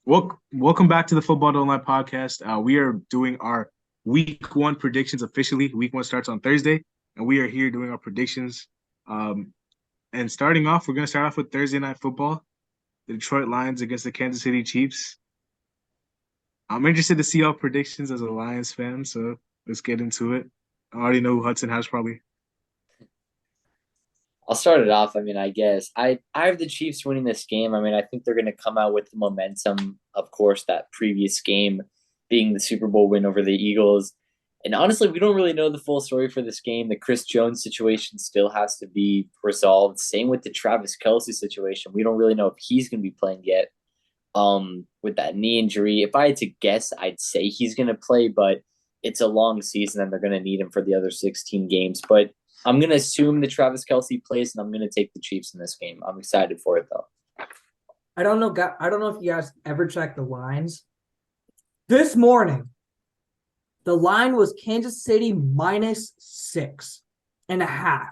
Welcome back to the Football Online podcast. We are doing our week one predictions officially. Week one starts on Thursday, and we are here doing our predictions. Um, and starting off, we're going to start off with Thursday Night Football, the Detroit Lions against the Kansas City Chiefs. I'm interested to see all predictions as a Lions fan, so let's get into it. I already know who Hudson has probably. I'll start it off. I guess I have the Chiefs winning this game. I think they're going to come out with the momentum, of course, that previous game being the Super Bowl win over the Eagles. And honestly, we don't really know the full story for this game. The Chris Jones situation still has to be resolved. Same with the Travis Kelce situation. We don't really know if he's going to be playing yet. With that knee injury, if I had to guess, I'd say he's going to play, but it's a long season and they're going to need him for the other 16 games. But I'm going to assume that Travis Kelce plays, and I'm going to take the Chiefs in this game. I'm excited for it, though. I don't know. I don't know if you guys ever checked the lines. This morning, the line was Kansas City -6.5.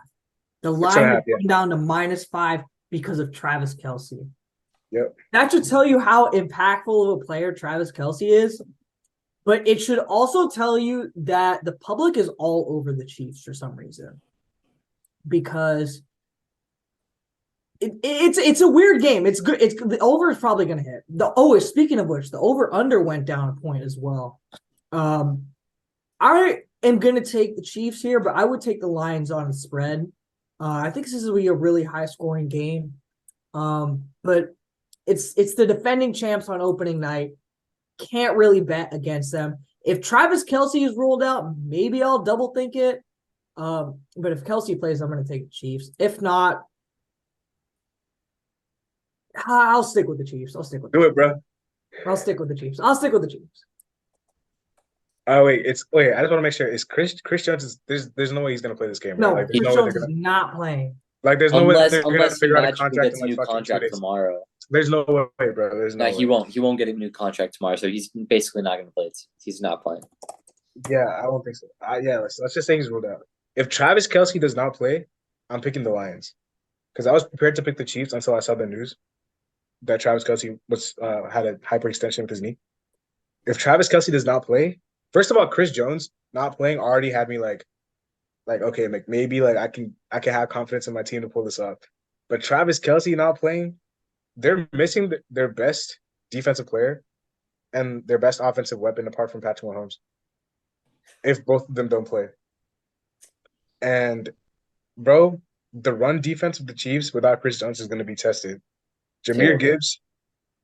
The line went down to -5 because of Travis Kelce. Yep. That should tell you how impactful of a player Travis Kelce is. But it should also tell you that the public is all over the Chiefs for some reason. Because it's a weird game. It's good. The over is probably going to hit. Speaking of which, the over/under went down a point as well. I am going to take the Chiefs here, but I would take the Lions on the spread. I think this is going to be a really high scoring game. But it's the defending champs on opening night. Can't really bet against them. If Travis Kelce is ruled out, maybe I'll double think it. But if Kelce plays, I'm going to take the Chiefs. If not, I'll stick with the Chiefs. I'll stick with it, bro. I'll stick with the Chiefs. I'll stick with the Chiefs. Oh wait, I just want to make sure. Is Chris Jones? There's no way he's going to play this game. No, right? Chris Jones is not playing. Like, there's no way they're going to figure out a contract contract in a like new fucking 2 contract days. tomorrow. There's no way, bro. There's no way. He won't. He won't get a new contract tomorrow, so he's basically not going to play. He's not playing. Yeah, I don't think so. Let's just say he's ruled out. If Travis Kelce does not play, I'm picking the Lions because I was prepared to pick the Chiefs until I saw the news that Travis Kelce was had a hyperextension with his knee. If Travis Kelce does not play, first of all, Chris Jones not playing already had me like okay, like maybe like I can have confidence in my team to pull this off. But Travis Kelce not playing, they're missing their best defensive player and their best offensive weapon apart from Patrick Mahomes. If both of them don't play. And bro, the run defense of the Chiefs without Chris Jones is going to be tested. Jahmyr Gibbs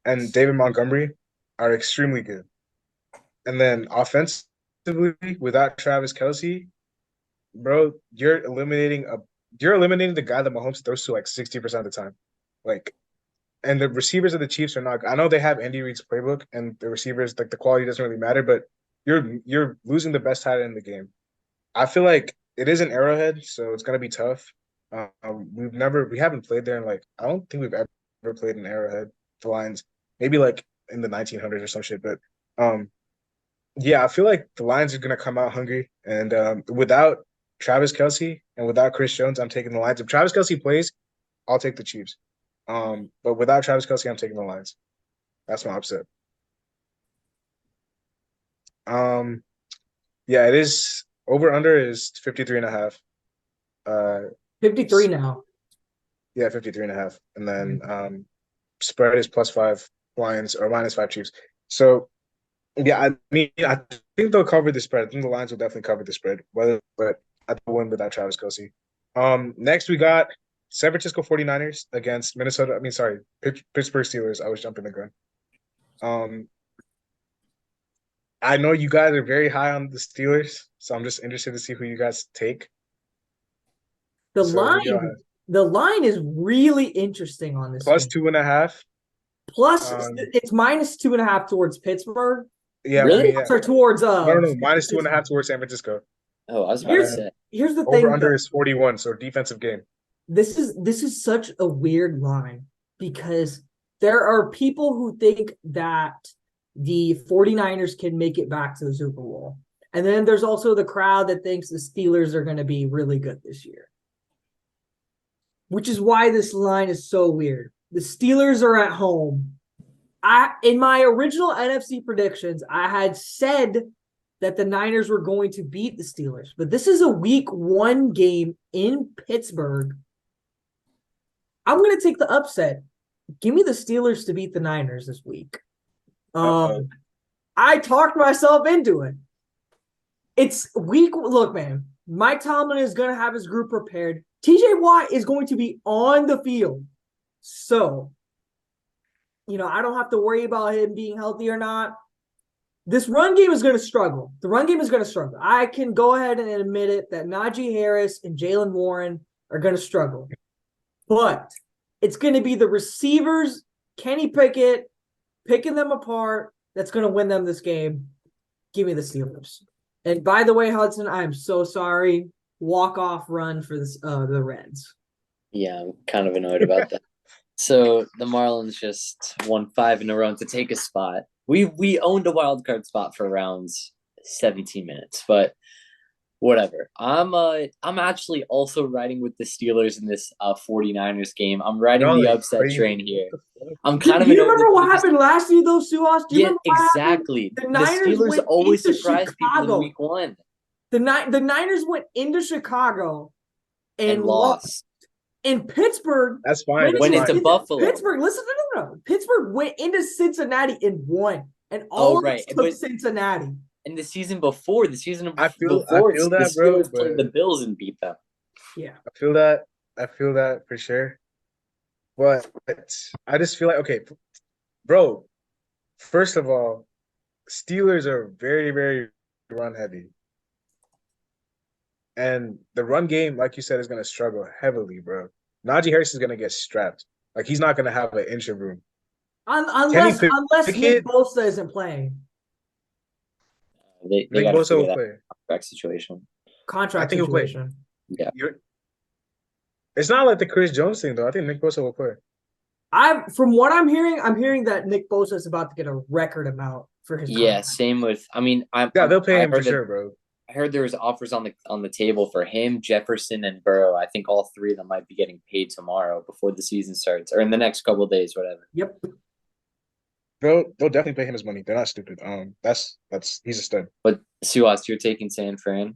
and David Montgomery are extremely good. And then offensively, without Travis Kelce, bro, you're eliminating the guy that Mahomes throws to like 60% of the time. Like, and the receivers of the Chiefs are not. I know they have Andy Reid's playbook, and the receivers, like, the quality doesn't really matter, but you're losing the best tight end in the game. I feel like it is an Arrowhead, so it's gonna be tough. We haven't played there in like I don't think we've ever played in Arrowhead. The Lions, maybe like in the 1900s or some shit, but yeah, I feel like the Lions are gonna come out hungry, and without Travis Kelce and without Chris Jones, I'm taking the Lions. If Travis Kelce plays, I'll take the Chiefs. But without Travis Kelce, I'm taking the Lions. That's my upset. Yeah, it is over under is 53.5. 53 now. Yeah, 53.5. And then spread is +5 Lions or -5 Chiefs. So yeah, I mean, I think they'll cover the spread. I think the Lions will definitely cover the spread, but I don't win without Travis Kelce. Next we got San Francisco 49ers against Pittsburgh Steelers. I was jumping the gun. I know you guys are very high on the Steelers, so I'm just interested to see who you guys take. The line is really interesting on this. +2.5. Plus, it's -2.5 towards Pittsburgh. Yeah, really? Or towards no, -2.5 towards San Francisco. Oh, I was about to say. Here's the thing. Over under is 41, so defensive game. This is such a weird line because there are people who think that the 49ers can make it back to the Super Bowl. And then there's also the crowd that thinks the Steelers are going to be really good this year. Which is why this line is so weird. The Steelers are at home. In my original NFC predictions, I had said that the Niners were going to beat the Steelers, but this is a week 1 game in Pittsburgh. I'm going to take the upset. Give me the Steelers to beat the Niners this week. I talked myself into it. It's week. Look, man, Mike Tomlin is going to have his group prepared. TJ Watt is going to be on the field. So, I don't have to worry about him being healthy or not. This run game is going to struggle. The run game is going to struggle. I can go ahead and admit it that Najee Harris and Jaylen Warren are going to struggle. But it's going to be the receivers, Kenny Pickett, picking them apart, that's going to win them this game. Give me the Steelers. And by the way, Hudson, I am so sorry. Walk-off run for the Reds. Yeah, I'm kind of annoyed about that. So the Marlins just won 5 in a row to take a spot. We owned a wild card spot for around 17 minutes, but whatever. I'm actually also riding with the Steelers in this 49ers game. I'm riding the upset train here. I'm kind of. Do you remember what happened last year, though, Suhas? Yeah, exactly. The Steelers always surprise people in week 1. The Niners went into Chicago and lost. In Pittsburgh, that's fine. When it's a Buffalo. Pittsburgh, listen, no. Pittsburgh went into Cincinnati and won, and all of us took Cincinnati. And the season before, the Steelers played the Bills and beat them. Yeah, I feel that for sure. But I just feel like, okay, bro. First of all, Steelers are very, very run heavy. And the run game, like you said, is going to struggle heavily, bro. Najee Harris is going to get strapped. Like, he's not going to have an inch of room. Unless Nick Bosa isn't playing. They Nick Bosa will play. Contract situation. Yeah. It's not like the Chris Jones thing, though. I think Nick Bosa will play. From what I'm hearing that Nick Bosa is about to get a record amount for his contract. Yeah, same with. I mean, they'll pay him for sure, bro. I heard there was offers on the table for him, Jefferson, and Burrow. I think all 3 of them might be getting paid tomorrow before the season starts, or in the next couple of days, whatever. Yep. They'll definitely pay him his money. They're not stupid. He's a stud. But Suhas, you're taking San Fran.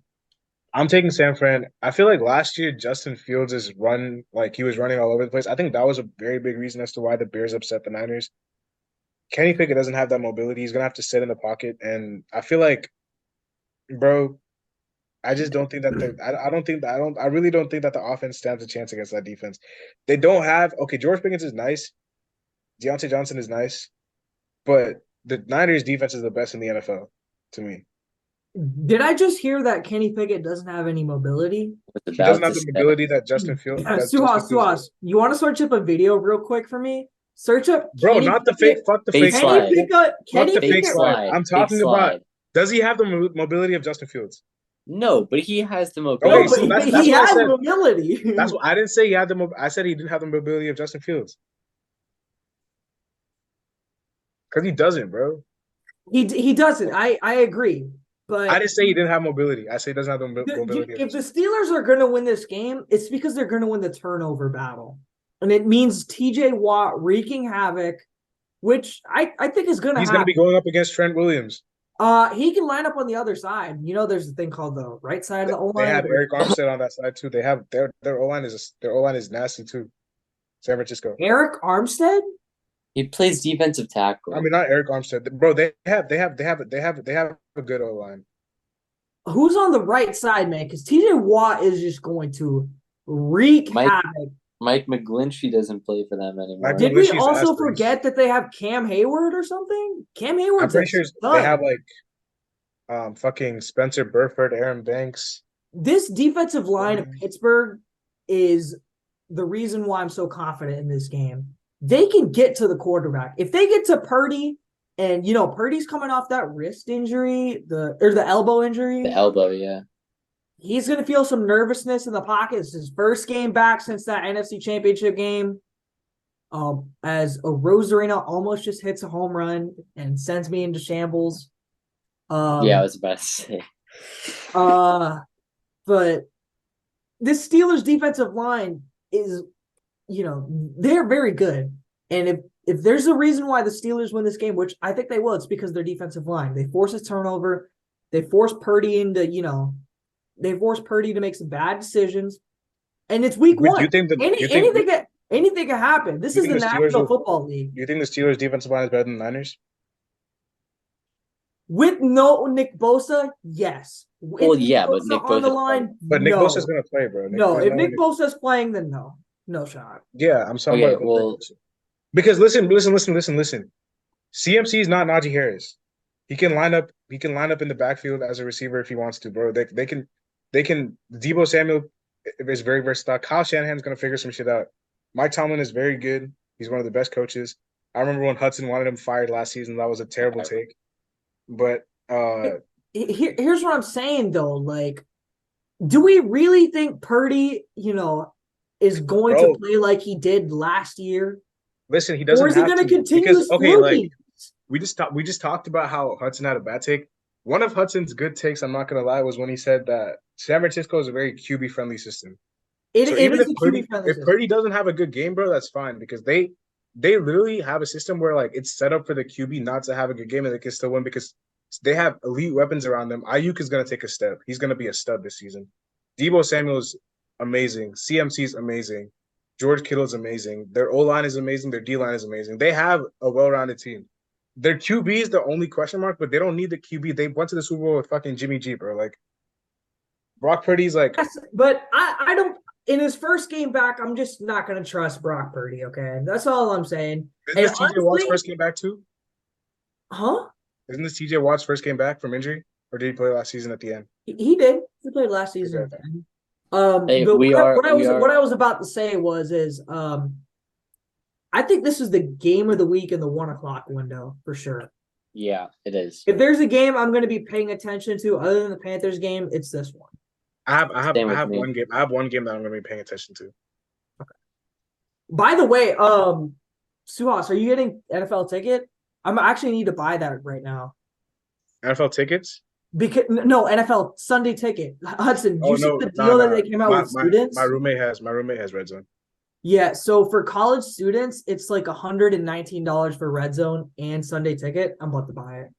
I'm taking San Fran. I feel like last year Justin Fields' run, like he was running all over the place. I think that was a very big reason as to why the Bears upset the Niners. Kenny Pickett doesn't have that mobility. He's gonna have to sit in the pocket, and I feel like, bro, I just don't think that I really don't think that the offense stands a chance against that defense. They don't have George Pickens is nice. Deontay Johnson is nice. But the Niners defense is the best in the NFL to me. Did I just hear that Kenny Pickett doesn't have any mobility? He doesn't have the mobility that Justin Fields. Suhas, you want to search up a video real quick for me? Search up, bro. Kenny not the fake. Fuck the fake slide. Fuck the fake slide. I'm talking about. Does he have the mobility of Justin Fields? No, but he has the mobility. Okay, so he has mobility. That's what I didn't say. He had the. I said he didn't have the mobility of Justin Fields. Because he doesn't, bro. He doesn't. I agree. But I didn't say he didn't have mobility. I say he doesn't have the mobility. If the Steelers are going to win this game, it's because they're going to win the turnover battle. And it means TJ Watt wreaking havoc, which I think is going to happen. He's going to be going up against Trent Williams. He can line up on the other side. There's a thing called the right side of the O-line. They have Eric Armstead on that side too. They have their O-line is nasty too. San Francisco. Eric Armstead? He plays defensive tackle. I mean, not Eric Armstead, bro. They have a good O-line. Who's on the right side, man? Because TJ Watt is just going to wreak havoc. Mike McGlinchey doesn't play for them anymore. Did we also forget that they have Cam Hayward or something? Cam Hayward. I'm pretty sure they have fucking Spencer Burford, Aaron Banks. This defensive line of Pittsburgh is the reason why I'm so confident in this game. They can get to the quarterback. If they get to Purdy, and Purdy's coming off that wrist injury, the elbow injury. The elbow, yeah. He's going to feel some nervousness in the pocket. It's his first game back since that NFC Championship game. As a Rosarina almost just hits a home run and sends me into shambles. Yeah, I was about to say. But this Steelers defensive line is, they're very good. And if if there's a reason why the Steelers win this game, which I think they will, it's because their defensive line. They force a turnover. They force Purdy they force Purdy to make some bad decisions. And it's week one. Anything can happen. This is the National Football League. Do you think the Steelers' defensive line is better than the Niners? With no Nick Bosa, yes. Well, yeah, but Nick on the Bosa's line. But Nick Bosa's going to play, bro. If Nick Bosa's playing, then no. No shot. Yeah, I'm sorry. Okay, well, because listen. CMC is not Najee Harris. He can line up in the backfield as a receiver if he wants to, bro. They can Deebo Samuel is very versatile. Kyle Shanahan's gonna figure some shit out. Mike Tomlin is very good. He's one of the best coaches. I remember when Hudson wanted him fired last season. That was a terrible take. But here's what I'm saying though. Like, do we really think Purdy, is going to play like he did last year? Listen, he doesn't. Or is he going to continue? We just talked about how Hudson had a bad take. One of Hudson's good takes, I'm not gonna lie, was when he said that San Francisco is a very QB friendly system. If Purdy doesn't have a good game, bro, that's fine because they literally have a system where like it's set up for the QB not to have a good game and they can still win because they have elite weapons around them. Ayuk is gonna take a step. He's gonna be a stud this season. Deebo Samuel's amazing. CMC's amazing. George Kittle's amazing. Their O-line is amazing. Their D-line is amazing. They have a well-rounded team. Their QB is the only question mark, but they don't need the QB. They went to the Super Bowl with fucking Jimmy G, bro. Like, Brock Purdy's like... Yes, but I don't... In his first game back, I'm just not going to trust Brock Purdy, okay? That's all I'm saying. Isn't this TJ Watt's first game back, too? Huh? Isn't this TJ Watt's first game back from injury? Or did he play last season at the end? He did. He played last season at the end. What I was about to say is I think this is the game of the week in the 1 o'clock window for sure. Yeah, it is. If there's a game I'm going to be paying attention to other than the Panthers game, it's this one. I have one game. I have one game that I'm going to be paying attention to. Okay. By the way, Suhas, are you getting NFL ticket? I'm actually need to buy that right now. NFL tickets? Because no NFL Sunday ticket. Hudson, you see the deal that they came out with students? My roommate has Red Zone. Yeah, so for college students, it's like $119 for Red Zone and Sunday ticket. I'm about to buy it.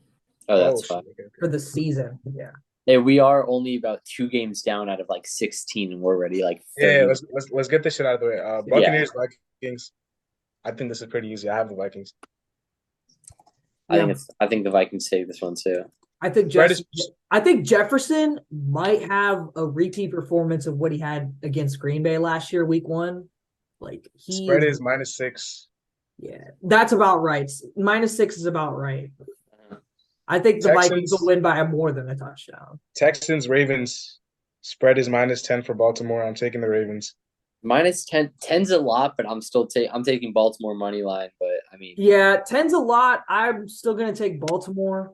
Oh, that's fine. For the season. Yeah. Hey, we are only about 2 games down out of like 16, and we're already like 30. Yeah, let's get this shit out of the way. Buccaneers, Vikings. I think this is pretty easy. I have the Vikings. I think the Vikings take this one too. I think Jefferson might have a repeat performance of what he had against Green Bay last year, week 1. Like spread is -6. Yeah, that's about right. -6 is about right. I think the Vikings will win by more than a touchdown. Texans, Ravens. Spread is -10 for Baltimore. I'm taking the Ravens. -10. 10's a lot, but I'm still I'm taking Baltimore money line. But I mean, yeah, 10's a lot. I'm still gonna take Baltimore.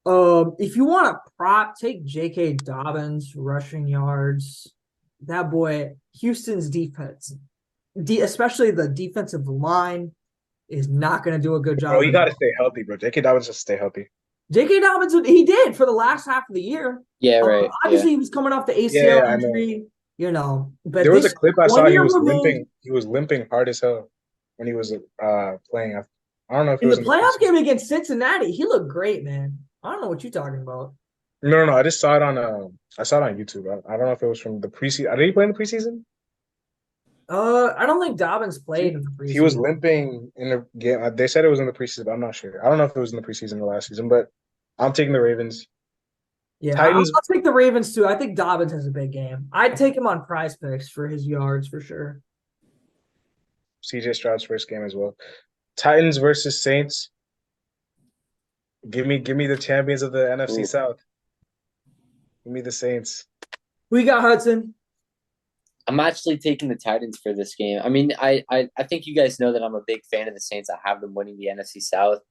If you want a prop, take J.K. Dobbins rushing yards. That boy, Houston's defense, especially the defensive line, is not going to do a good job. Oh, you got to stay healthy, bro. J.K. Dobbins just stay healthy. J.K. Dobbins, he did for the last half of the year. Yeah, right. Obviously, he was coming off the ACL injury, But there was a clip I saw. He was limping. He was limping hard as hell when he was playing. I don't know if it was in the playoff game against Cincinnati. He looked great, man. I don't know what you're talking about. No. I just saw it on YouTube. I don't know if it was from the preseason. Did he play in the preseason? I don't think Dobbins played in the preseason. He was limping in the game. They said it was in the preseason, but I'm not sure. I don't know if it was in the preseason or last season, but I'm taking the Ravens. Yeah, I'll take the Ravens too. I think Dobbins has a big game. I'd take him on Prize Picks for his yards for sure. CJ Stroud's first game as well. Titans versus Saints. Give me the champions of the NFC South. Give me the Saints. We got Hudson. I'm actually taking the Titans for this game. I mean, I think you guys know that I'm a big fan of the Saints. I have them winning the NFC South,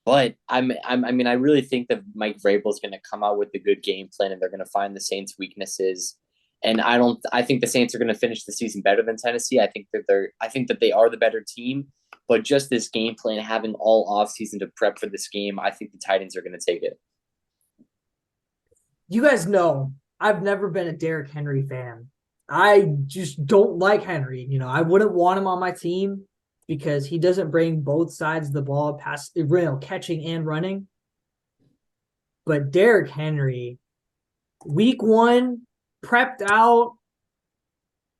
but I really think that Mike Vrabel is going to come out with a good game plan, and they're going to find the Saints' weaknesses. And I think the Saints are going to finish the season better than Tennessee. I think that they are the better team, but just this game plan, having all offseason to prep for this game, I think the Titans are going to take it. You guys know I've never been a Derrick Henry fan. I just don't like Henry. I wouldn't want him on my team because he doesn't bring both sides of the ball past catching and running. But Derrick Henry, week 1, prepped out.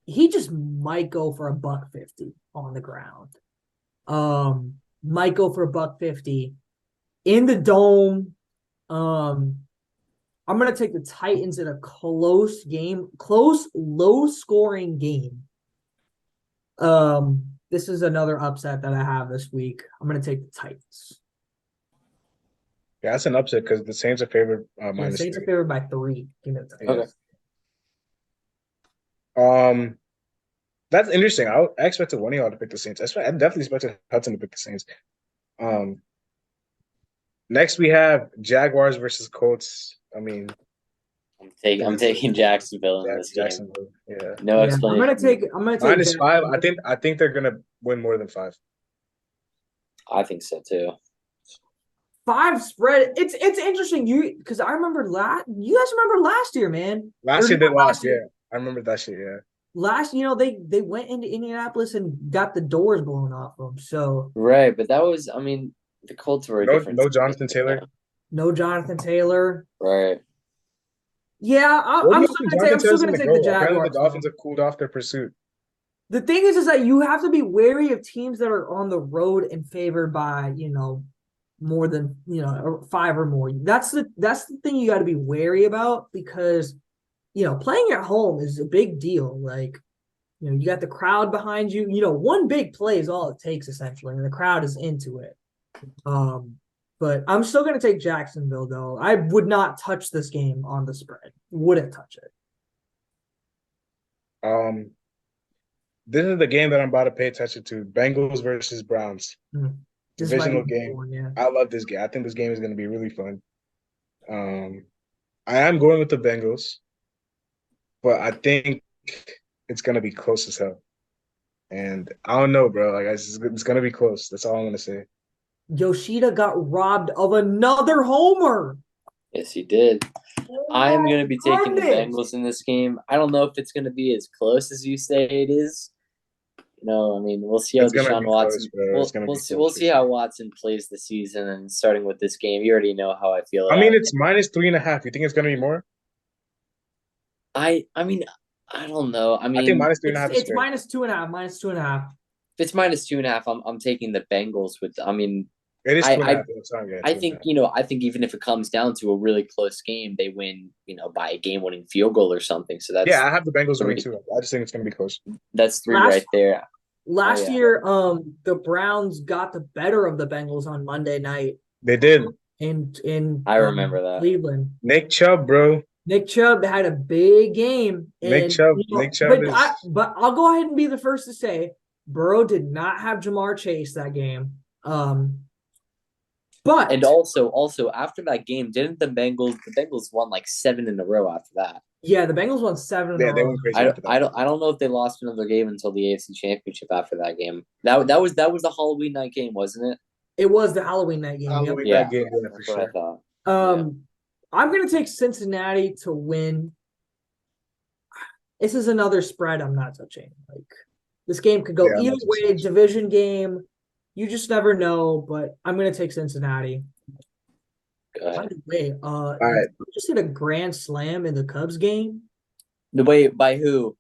He just might go for a $150 on the ground. Might go for a $150 in the dome. I'm gonna take the Titans in a close game, low-scoring game. This is another upset that I have this week. I'm gonna take the Titans. Yeah, that's an upset because the Saints are favored The minus Saints are 3. favored by 3. Give me the Titans. Okay. That's interesting. I expected one of y'all to pick the Saints. I definitely expected Hudson to pick the Saints. Next we have Jaguars versus Colts. I mean, I'm taking Jacksonville in this game. Jacksonville. Yeah. No Yeah, explanation. I'm gonna take Minus 5. Jacksonville. I think they're gonna win more than 5. I think so too. 5 spread. It's interesting. Because I remember you guys remember last year, man. Last Or year they not lost. year. Yeah, I remember that shit. Yeah. Last, they went into Indianapolis and got the doors blown off them. So Right, but that was, I mean, the Colts were a different No team. Jonathan Taylor. no Jonathan Taylor. Right. Yeah, I'm still gonna take the Apparently Jaguars. the Dolphins have cooled off their pursuit. The thing is that you have to be wary of teams that are on the road and favored by, more than 5 or more. That's the thing you got to be wary about because playing at home is a big deal. Like, you got the crowd behind you. One big play is all it takes essentially, and the crowd is into it. But I'm still gonna take Jacksonville though. I would not touch this game on the spread. Wouldn't touch it. This is the game that I'm about to pay attention to. Bengals versus Browns. Divisional game. Yeah. I love this game. I think this game is going to be really fun. I am going with the Bengals, but I think it's going to be close as hell. And I don't know, bro. Like it's going to be close. That's all I'm going to say. Yoshida got robbed of another homer. Yes, he did. I am going to be taking the Goodness. Bengals in this game. I don't know if it's going to be as close as you say it is. I mean, we'll see how It's gonna Deshaun be Watson. close, bro. We'll see how Watson plays the season, and starting with this game, you already know how I feel. I mean, it's minus 3.5. You think it's going to be more? I mean, I don't know. I mean, I think minus 3.5 is It's fair. minus 2.5. Minus 2.5. if it's minus 2.5, I'm taking the Bengals with. I mean, It is I- 2.5. I think I think even if it comes down to a really close game, they win. By a game-winning field goal or something. So that's I have the Bengals winning too. I just think it's going to be close. That's 3 Last- right there. Last yeah. year, the Browns got the better of the Bengals on Monday night They did. in I remember that. Cleveland. Nick Chubb, bro. Nick Chubb had a big game. Nick And, Chubb but I'll go ahead and be the first to say Burrow did not have Jamar Chase that game. But And also after that game, didn't the Bengals won like 7 in a row after that? yeah, the Bengals won 7 in a Yeah, they row. went crazy I after that. don't know if they lost another game until the AFC Championship after that game. That was the Halloween night game, wasn't it? It was the Halloween night game. Yep. Halloween Yeah, night game, for That's what I sure. thought. I'm gonna take Cincinnati to win. This is another spread I'm not touching. Like this game could go Yeah, I'm either not way. touching. Division game, you just never know. But I'm gonna take Cincinnati. Go By ahead. the way, right. we just hit a grand slam in the Cubs game. The way by who?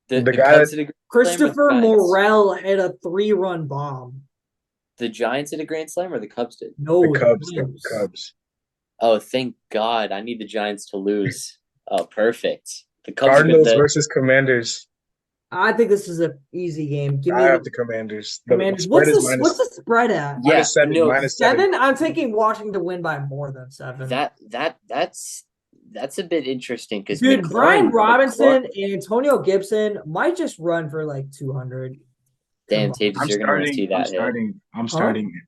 The guy Cubs hit a grand Christopher slam or the Giants? Morel hit a 3-run bomb. The Giants hit a grand slam or the Cubs did? No, The Cubs. Oh, thank God! I need the Giants to lose. Oh, perfect. The Cubs are Cardinals good. versus Commanders. I think this is an easy game. Give I me have the the Commanders. The Commanders. spread is What's the spread at? Yeah, minus 7. no, Minus 7. 7? I'm taking Washington to win by more than 7. That's a bit interesting because Dude, Brian Robinson and Antonio Gibson might just run for like 200. Damn, Come on. Tages, you're gonna want to see that hit. I'm starting.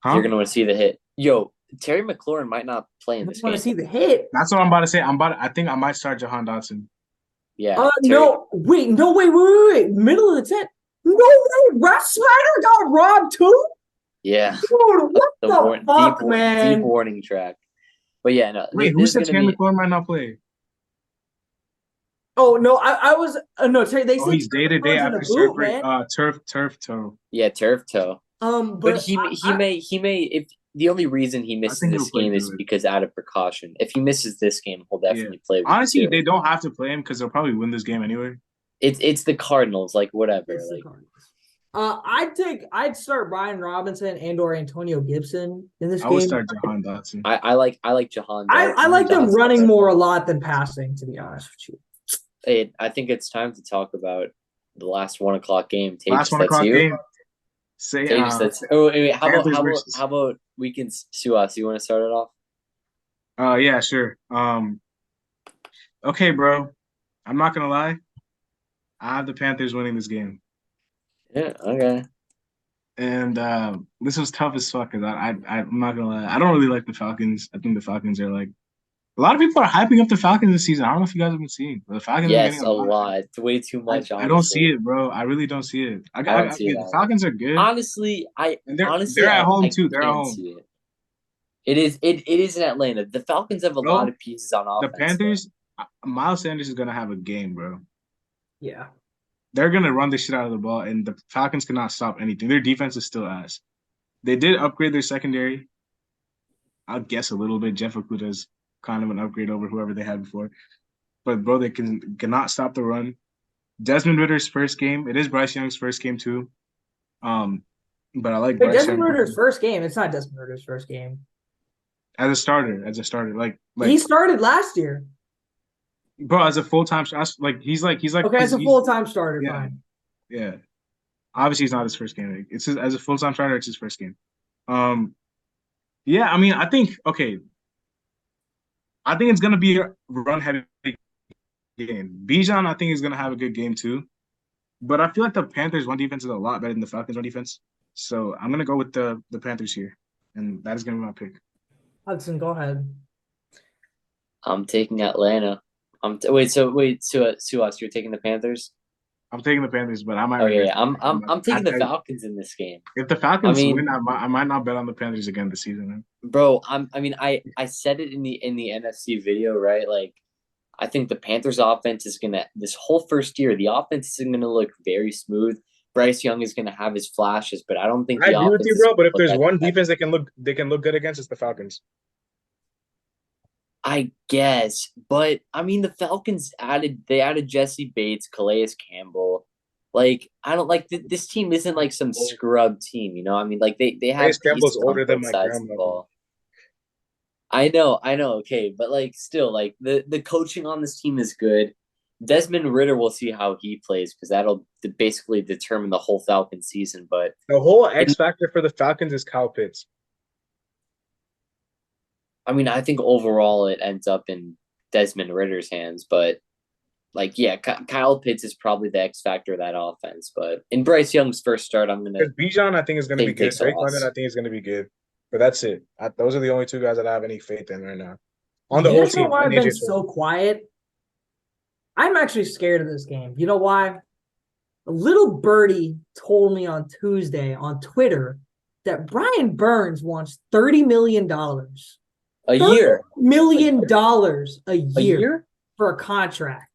You're gonna want to see the hit. Yo, Terry McLaurin might not play in I this just want game. to see the hit. That's what I'm about to say. I think I might start Jahan Dotson. Yeah. No, wait. Middle of the 10. No way. Ref Snyder got robbed too? Yeah. Dude, what the fuck, man? Deep warning track. But yeah, no. Wait, who said Terry McLaurin might not play? Oh no, I was no. They Oh, said he's day to day Burns in a after boot, surgery. man. Turf toe. Yeah, turf toe. But But he may if the only reason he I misses think he'll this play game is through it. because out of precaution. If he misses this game, he'll Yeah. definitely play week Honestly, 2. they don't have to play him because they'll probably win this game anyway. It's the Cardinals, like whatever. it's the Like Cardinals. I'd start Brian Robinson and or Antonio Gibson in this I would game. start Jahan Dotson. I like Jahan. I like them running more a lot than passing, to be honest with you. Hey, I think it's time to talk about the last 1 o'clock game. Tejas, Last 1 that's o'clock you. game. Say Tejas, that's wait, Panthers versus. how about weekends Suas? You want to start it off? Yeah, sure. Okay, bro. I'm not gonna lie. I have the Panthers winning this game. Yeah, okay. And this was tough as fuck because I'm not gonna lie. I don't really like the Falcons. I think the Falcons are like a lot of people are hyping up the Falcons this season. I don't know if you guys have been seeing, but the Falcons are Yes, getting a lot. It's way too much, I don't see honestly. it, bro. I really don't see it. I don't see it The either. Falcons are good, Honestly, and they're at home too. They're at can't home. see it. It is in Atlanta. The Falcons have a Bro, lot of pieces on the offense. Panthers, Miles Sanders is gonna have a game, bro. Yeah. They're gonna run the shit out of the ball, and the Falcons cannot stop anything. Their defense is still ass. They did upgrade their secondary. I'll guess a little bit. Jeff Okuda is kind of an upgrade over whoever they had before. But bro, they cannot stop the run. Desmond Ritter's first game. It is Bryce Young's first game too. But I like But Bryce Desmond Young Ritter's first game. It's not Desmond Ritter's first game. as a starter. Like He started last year. bro, as a full-time like he's like Okay, as a full-time starter, yeah, fine. yeah. Obviously, it's not his first game. It's as a full-time starter. It's his first game. Yeah. I mean, I think it's gonna be a run-heavy game. Bijan, I think, is gonna have a good game too. But I feel like the Panthers' run defense is a lot better than the Falcons' run defense. So I'm gonna go with the Panthers here, and that is gonna be my pick. Hudson, go ahead. I'm taking Atlanta. Suas, you're taking the Panthers? I'm taking the Panthers, but I might. Okay, I'm taking the Falcons in this game. If the Falcons win, I might not bet on the Panthers again this season. Man. Bro, I said it in the NFC video, right? Like, I think the Panthers offense is gonna this whole first year, the offense is gonna look very smooth. Bryce Young is gonna have his flashes, but I don't think I agree with you, bro. But if there's one defense they can look good against, it's the Falcons. I guess, but I mean the Falcons added Jesse Bates, Calais Campbell. Like I don't like this team isn't like some scrub team, you know. I mean, like they have Campbell's older than my grandma. I know, okay, but like still, like the coaching on this team is good. Desmond Ridder, we'll see how he plays because that'll basically determine the whole Falcon season. But the whole X factor for the Falcons is Kyle Pitts. I mean, I think overall it ends up in Desmond Ritter's hands, but like, yeah, Kyle Pitts is probably the X factor of that offense. But in Bryce Young's first start, I'm gonna. Bijan, I think, is gonna be good. Drake London, I think, is gonna be good. But that's it. Those are the only two guys that I have any faith in right now. On the whole team, why I've been so quiet. I'm actually scared of this game. You know why? A little birdie told me on Tuesday on Twitter that Brian Burns wants $30 million. A year. $30 million a year for a contract.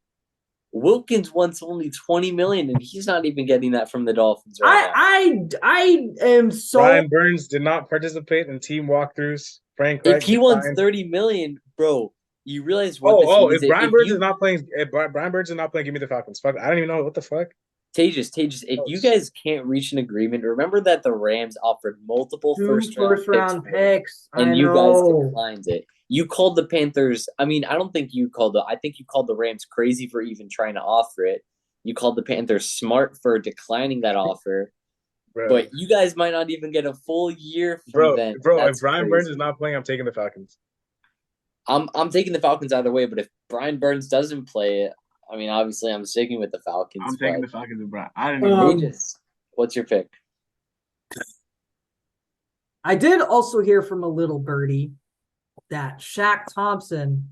Wilkins wants only $20 million, and he's not even getting that from the Dolphins right now. I am so. Brian Burns did not participate in team walkthroughs. Frank Reich if he wants $30 million, bro, you realize what this means. If Brian Burns is not playing, give me the Falcons. Fuck, I don't even know what the fuck. Tejas, if you guys can't reach an agreement, remember that the Rams offered multiple first round picks, and you guys declined it. You called the Panthers. I mean, I don't think you called I think you called the Rams crazy for even trying to offer it. You called the Panthers smart for declining that offer. Bro. But you guys might not even get a full year from them. Bro, if Brian Burns is not playing, I'm taking the Falcons. I'm taking the Falcons either way, but if Brian Burns doesn't play it, I mean, obviously, I'm sticking with the Falcons. I'm taking the Falcons with Brian. I didn't even what's your pick? I did also hear from a little birdie that Shaq Thompson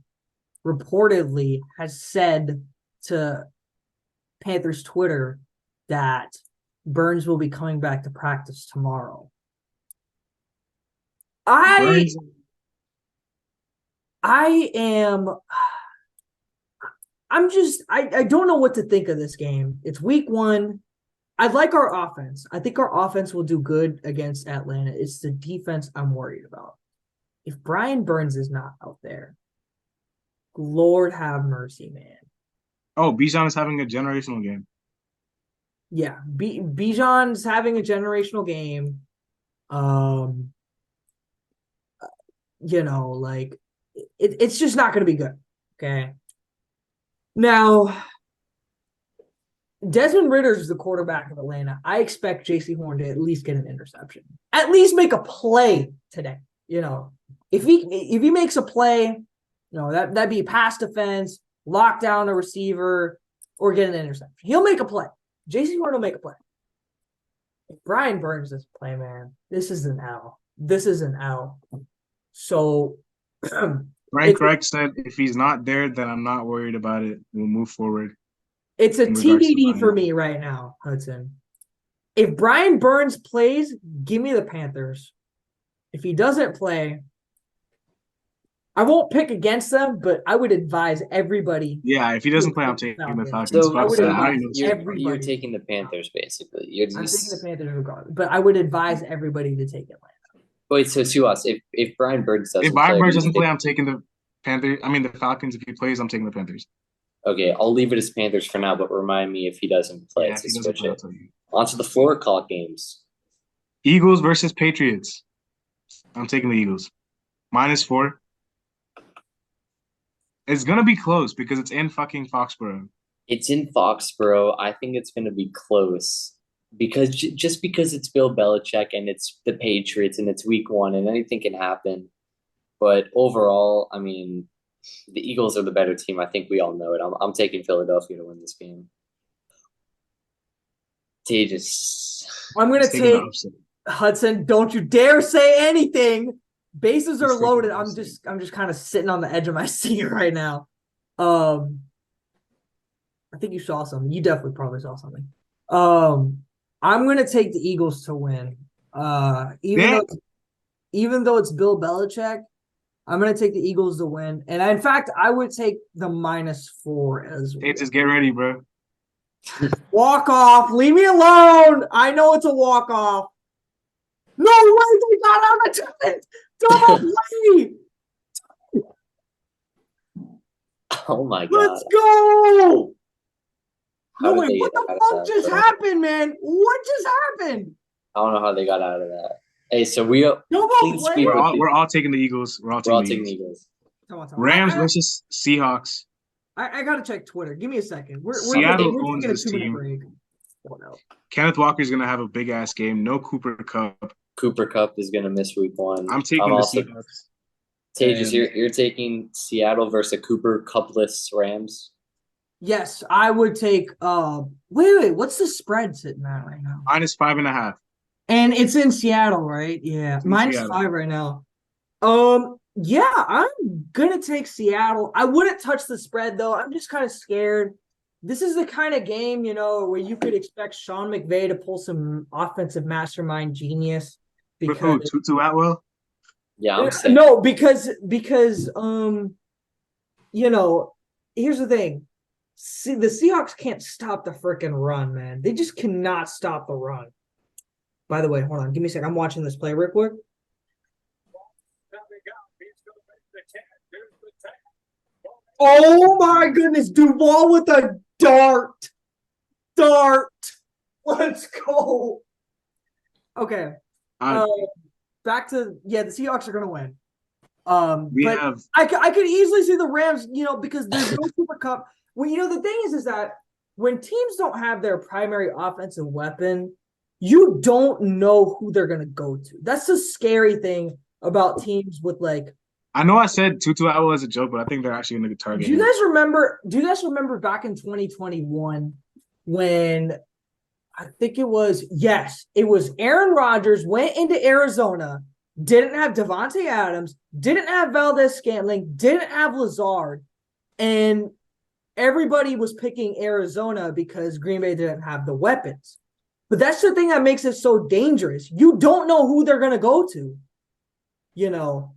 reportedly has said to Panthers Twitter that Burns will be coming back to practice tomorrow. I am I don't know what to think of this game. It's week 1. I like our offense. I think our offense will do good against Atlanta. It's the defense I'm worried about. If Brian Burns is not out there, Lord have mercy, man. Oh, Bijan is having a generational game. Yeah, Bijan's having a generational game. Like it's just not going to be good. Okay. Now, Desmond Ritter is the quarterback of Atlanta. I expect J.C. Horn to at least get an interception, at least make a play today. If he makes a play, that'd be a pass defense, lock down a receiver, or get an interception. He'll make a play. J.C. Horn will make a play. If Brian Burns doesn't play, man, this is an L. This is an L. So, Frank Reich said if he's not there, then I'm not worried about it. We'll move forward. It's a TBD for me right now, Hudson. If Brian Burns plays, give me the Panthers. If he doesn't play, I won't pick against them, but I would advise everybody. Yeah, if he doesn't play, I'm taking the Falcons. So you're taking the Panthers, basically. I'm taking the Panthers regardless, but I would advise everybody to take Atlanta. Wait, so Suas, if Brian Burns doesn't play, I'm taking the Panthers. I mean the Falcons. If he plays, I'm taking the Panthers. Okay, I'll leave it as Panthers for now, but remind me if he doesn't play to switch it. On to the floor call games. Eagles versus Patriots. I'm taking the Eagles. -4. It's going to be close because it's in fucking Foxborough. It's in Foxborough. I think it's going to be close because because it's Bill Belichick and it's the Patriots and it's week 1 and anything can happen. But overall, I mean, the Eagles are the better team. I think we all know it. I'm taking Philadelphia to win this game. I'm going to take Hudson. Don't you dare say anything. Bases are loaded. I'm just kind of sitting on the edge of my seat right now. I think you saw something. You definitely probably saw something. I'm going to take the Eagles to win. Even though it's Bill Belichick, I'm going to take the Eagles to win. And in fact, I would take the -4 as well. Hey, just get ready, bro. Walk off. Leave me alone. I know it's a walk off. No way they got out of it. Double play. Oh my God. Let's go. No, wait, what the fuck just happened, man? What just happened? I don't know how they got out of that. Hey, so we're all taking the Eagles. We're all taking the Eagles. Rams versus Seahawks. I gotta check Twitter. Give me a second. Seattle owns this team. Kenneth Walker's gonna have a big ass game. No Cooper Kupp. Cooper Kupp is gonna miss week 1. I'm taking the Seahawks. Tejas, you're taking Seattle versus a Cooper Kuppless Rams. Yes, I would take. Wait. What's the spread sitting at right now? -5.5. And it's in Seattle, right? Yeah, -5 right now. Yeah, I'm gonna take Seattle. I wouldn't touch the spread though. I'm just kind of scared. This is the kind of game, where you could expect Sean McVay to pull some offensive mastermind genius. Because Tutu Atwell. Yeah, no, because here's the thing. See, the Seahawks can't stop the freaking run, man. They just cannot stop the run. By the way, hold on. Give me a second. I'm watching this play real quick. Oh, my goodness. Duval with a dart. Let's go. Okay. Back to, the Seahawks are going to win. I could easily see the Rams, because there's no Cooper Kupp. Well, the thing is that when teams don't have their primary offensive weapon, you don't know who they're going to go to. That's the scary thing about teams with I know I said Tutu Atwell as a joke, but I think they're actually going to target. Do you guys remember back in 2021 when I think it was Aaron Rodgers went into Arizona, didn't have Devontae Adams, didn't have Valdez-Scantling, didn't have Lazard, and everybody was picking Arizona because Green Bay didn't have the weapons. But that's the thing that makes it so dangerous. You don't know who they're going to go to.